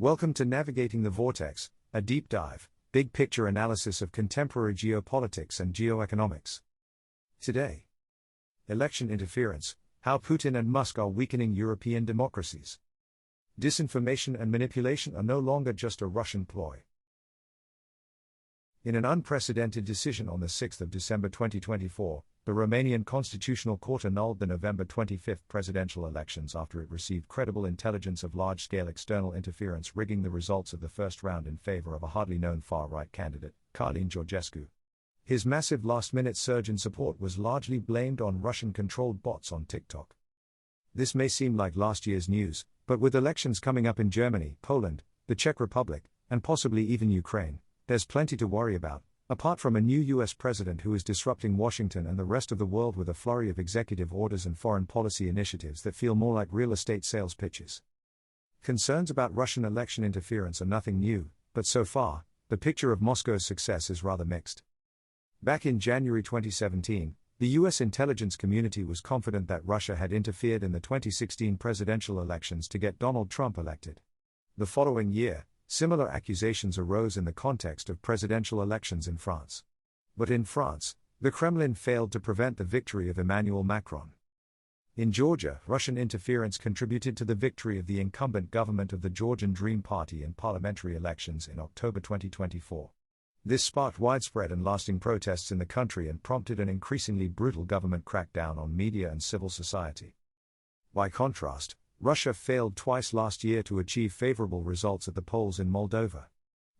Welcome to Navigating the Vortex, a deep dive, big picture analysis of contemporary geopolitics and geoeconomics. Today, election interference, how Putin and Musk are weakening European democracies. Disinformation and manipulation are no longer just a Russian ploy. In an unprecedented decision on the 6th of December 2024, the Romanian Constitutional Court annulled the November 25 presidential elections after it received credible intelligence of large-scale external interference rigging the results of the first round in favor of a hardly known far-right candidate, Călin Georgescu. His massive last-minute surge in support was largely blamed on Russian-controlled bots on TikTok. This may seem like last year's news, but with elections coming up in Germany, Poland, the Czech Republic, and possibly even Ukraine, there's plenty to worry about, apart from a new US president who is disrupting Washington and the rest of the world with a flurry of executive orders and foreign policy initiatives that feel more like real estate sales pitches. Concerns about Russian election interference are nothing new, but so far, the picture of Moscow's success is rather mixed. Back in January 2017, the US intelligence community was confident that Russia had interfered in the 2016 presidential elections to get Donald Trump elected. The following year, similar accusations arose in the context of presidential elections in France. But in France, the Kremlin failed to prevent the victory of Emmanuel Macron. In Georgia, Russian interference contributed to the victory of the incumbent government of the Georgian Dream Party in parliamentary elections in October 2024. This sparked widespread and lasting protests in the country and prompted an increasingly brutal government crackdown on media and civil society. By contrast, Russia failed twice last year to achieve favorable results at the polls in Moldova.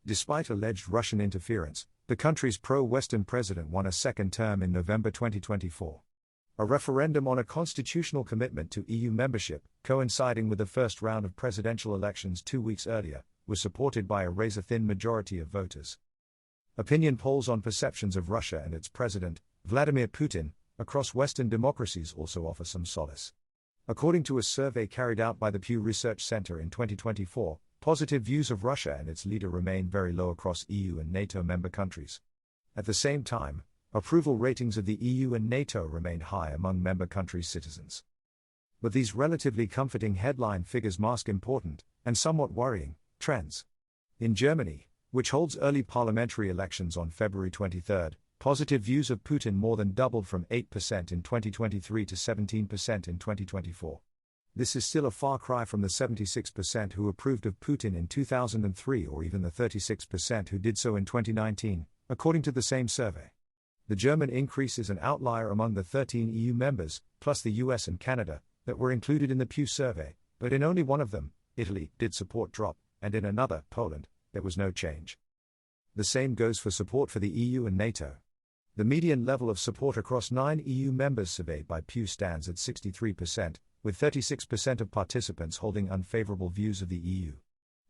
Despite alleged Russian interference, the country's pro-Western president won a second term in November 2024. A referendum on a constitutional commitment to EU membership, coinciding with the first round of presidential elections 2 weeks earlier, was supported by a razor-thin majority of voters. Opinion polls on perceptions of Russia and its president, Vladimir Putin, across Western democracies also offer some solace. According to a survey carried out by the Pew Research Center in 2024, positive views of Russia and its leader remain very low across EU and NATO member countries. At the same time, approval ratings of the EU and NATO remain high among member countries' citizens. But these relatively comforting headline figures mask important, and somewhat worrying, trends. In Germany, which holds early parliamentary elections on February 23, positive views of Putin more than doubled from 8% in 2023 to 17% in 2024. This is still a far cry from the 76% who approved of Putin in 2003 or even the 36% who did so in 2019, according to the same survey. The German increase is an outlier among the 13 EU members, plus the US and Canada, that were included in the Pew survey, but in only one of them, Italy, did support drop, and in another, Poland, there was no change. The same goes for support for the EU and NATO. The median level of support across 9 EU members surveyed by Pew stands at 63%, with 36% of participants holding unfavorable views of the EU.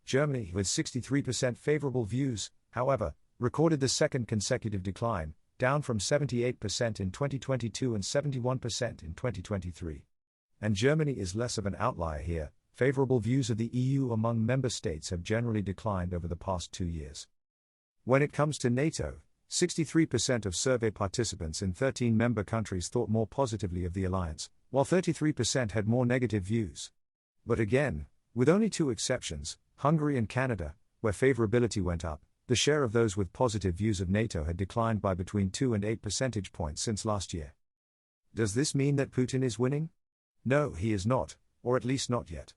Germany, with 63% favorable views, however, recorded the second consecutive decline, down from 78% in 2022 and 71% in 2023. And Germany is less of an outlier here. Favorable views of the EU among member states have generally declined over the past 2 years. When it comes to NATO, 63% of survey participants in 13 member countries thought more positively of the alliance, while 33% had more negative views. But again, with only 2 exceptions, Hungary and Canada, where favorability went up, the share of those with positive views of NATO had declined by between 2 and 8 percentage points since last year. Does this mean that Putin is winning? No, he is not, or at least not yet.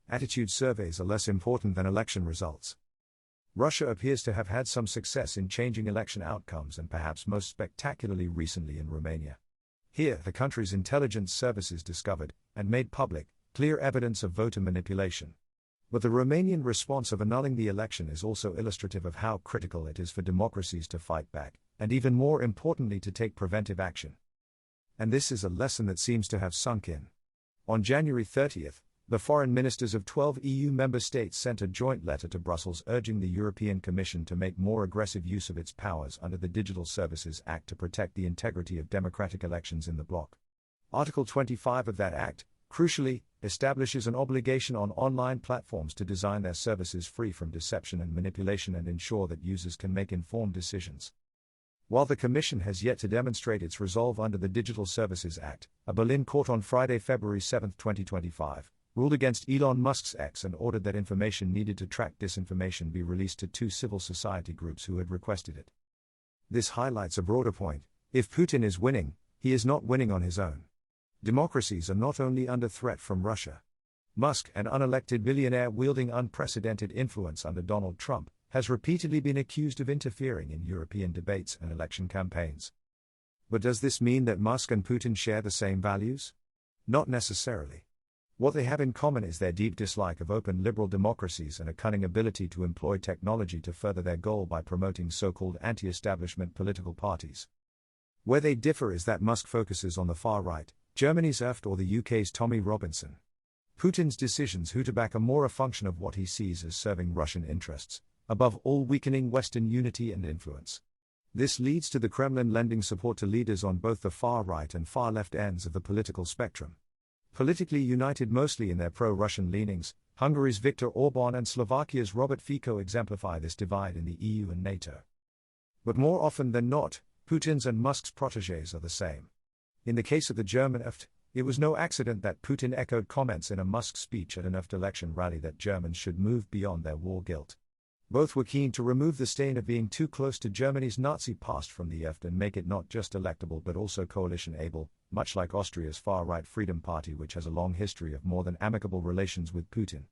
Attitude surveys are less important than election results. Russia appears to have had some success in changing election outcomes and perhaps most spectacularly recently in Romania. Here, the country's intelligence services discovered, and made public, clear evidence of voter manipulation. But the Romanian response of annulling the election is also illustrative of how critical it is for democracies to fight back, and even more importantly to take preventive action. And this is a lesson that seems to have sunk in. On January 30th, the foreign ministers of 12 EU member states sent a joint letter to Brussels urging the European Commission to make more aggressive use of its powers under the Digital Services Act to protect the integrity of democratic elections in the bloc. Article 25 of that act, crucially, establishes an obligation on online platforms to design their services free from deception and manipulation and ensure that users can make informed decisions. While the Commission has yet to demonstrate its resolve under the Digital Services Act, a Berlin court on Friday, February 7, 2025, ruled against Elon Musk's X and ordered that information needed to track disinformation be released to 2 civil society groups who had requested it. This highlights a broader point: if Putin is winning, he is not winning on his own. Democracies are not only under threat from Russia. Musk, an unelected billionaire wielding unprecedented influence under Donald Trump, has repeatedly been accused of interfering in European debates and election campaigns. But does this mean that Musk and Putin share the same values? Not necessarily. What they have in common is their deep dislike of open liberal democracies and a cunning ability to employ technology to further their goal by promoting so-called anti-establishment political parties. Where they differ is that Musk focuses on the far right, Germany's EFT or the UK's Tommy Robinson. Putin's decisions who to back are more a function of what he sees as serving Russian interests, above all weakening Western unity and influence. This leads to the Kremlin lending support to leaders on both the far right and far left ends of the political spectrum. Politically united mostly in their pro-Russian leanings, Hungary's Viktor Orbán and Slovakia's Robert Fico exemplify this divide in the EU and NATO. But more often than not, Putin's and Musk's protégés are the same. In the case of the German EFT, it was no accident that Putin echoed comments in a Musk speech at an EFT election rally that Germans should move beyond their war guilt. Both were keen to remove the stain of being too close to Germany's Nazi past from the EFT and make it not just electable but also coalition-able, much like Austria's far-right Freedom Party, which has a long history of more than amicable relations with Putin.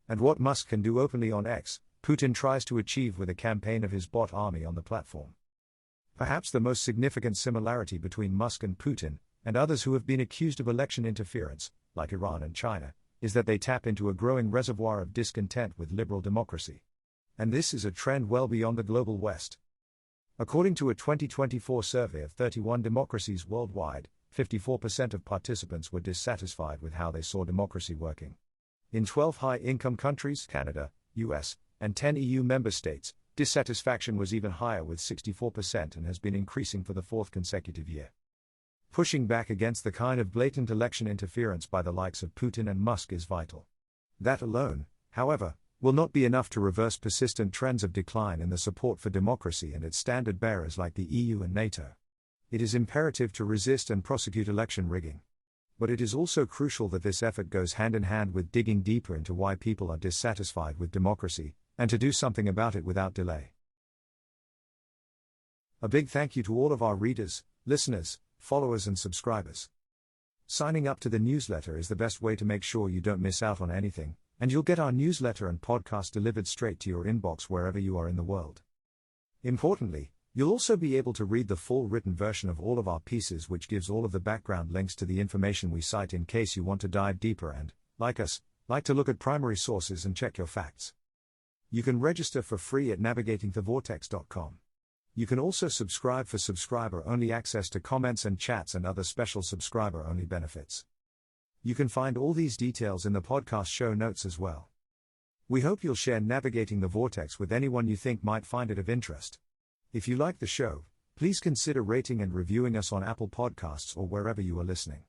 And what Musk can do openly on X, Putin tries to achieve with a campaign of his bot army on the platform. Perhaps the most significant similarity between Musk and Putin, and others who have been accused of election interference, like Iran and China, is that they tap into a growing reservoir of discontent with liberal democracy. And this is a trend well beyond the global West. According to a 2024 survey of 31 democracies worldwide, 54% of participants were dissatisfied with how they saw democracy working. In 12 high-income countries, Canada, US, and 10 EU member states, dissatisfaction was even higher with 64% and has been increasing for the 4th consecutive year. Pushing back against the kind of blatant election interference by the likes of Putin and Musk is vital. That alone, however, will not be enough to reverse persistent trends of decline in the support for democracy and its standard bearers like the EU and NATO. It is imperative to resist and prosecute election rigging. But it is also crucial that this effort goes hand in hand with digging deeper into why people are dissatisfied with democracy, and to do something about it without delay. A big thank you to all of our readers, listeners, followers and subscribers. Signing up to the newsletter is the best way to make sure you don't miss out on anything, and you'll get our newsletter and podcast delivered straight to your inbox wherever you are in the world. Importantly, you'll also be able to read the full written version of all of our pieces, which gives all of the background links to the information we cite in case you want to dive deeper and, like us, like to look at primary sources and check your facts. You can register for free at navigatingthevortex.com. You can also subscribe for subscriber-only access to comments and chats and other special subscriber-only benefits. You can find all these details in the podcast show notes as well. We hope you'll share Navigating the Vortex with anyone you think might find it of interest. If you like the show, please consider rating and reviewing us on Apple Podcasts or wherever you are listening.